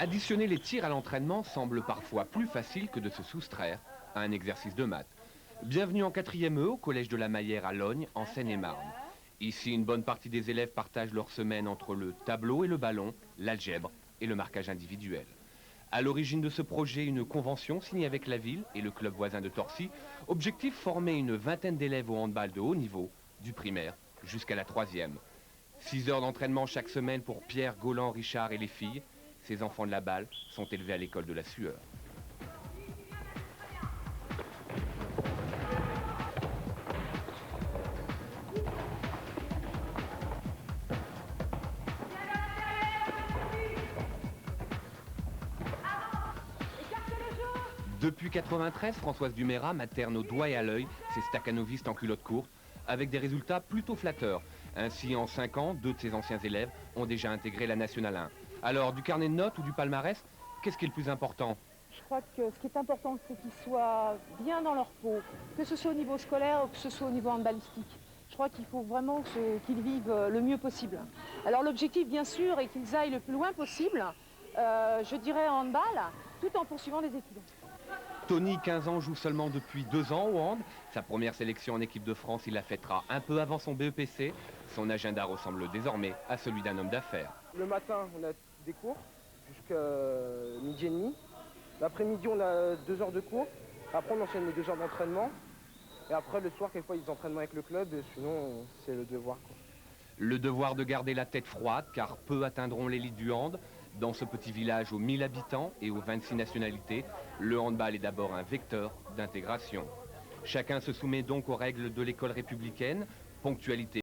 Additionner les tirs à l'entraînement semble parfois plus facile que de se soustraire à un exercice de maths. Bienvenue en 4e E au collège de la Maillère à Lognes, en Seine-et-Marne. Ici, une bonne partie des élèves partagent leur semaine entre le tableau et le ballon, l'algèbre et le marquage individuel. À l'origine de ce projet, une convention signée avec la ville et le club voisin de Torcy. Objectif, former une vingtaine d'élèves au handball de haut niveau, du primaire jusqu'à la 3e. 6 heures d'entraînement chaque semaine pour Pierre, Golan, Richard et les filles. Ces enfants de la balle sont élevés à l'école de la sueur. Depuis 93, Françoise Dumérat materne au doigt et à l'œil ses staccanovistes en culotte courte, avec des résultats plutôt flatteurs. Ainsi, en 5 ans, 2 de ses anciens élèves ont déjà intégré la Nationale 1. Alors, du carnet de notes ou du palmarès, qu'est-ce qui est le plus important? Je crois que ce qui est important, c'est qu'ils soient bien dans leur peau, que ce soit au niveau scolaire ou que ce soit au niveau handballistique. Je crois qu'il faut vraiment qu'ils vivent le mieux possible. Alors l'objectif, bien sûr, est qu'ils aillent le plus loin possible, je dirais en handball, tout en poursuivant des études. Tony, 15 ans, joue seulement depuis 2 ans au hand. Sa première sélection en équipe de France, il la fêtera un peu avant son BEPC. Son agenda ressemble désormais à celui d'un homme d'affaires. Le matin, on a des cours jusqu'à midi et demi. L'après-midi, on a 2 heures de cours. Après, on enchaîne les 2 heures d'entraînement. Et après, le soir, quelquefois, ils entraînent avec le club. Et sinon, c'est le devoir, quoi. Le devoir de garder la tête froide, car peu atteindront l'élite du hand. Dans ce petit village aux 1000 habitants et aux 26 nationalités, le handball est d'abord un vecteur d'intégration. Chacun se soumet donc aux règles de l'école républicaine, ponctualité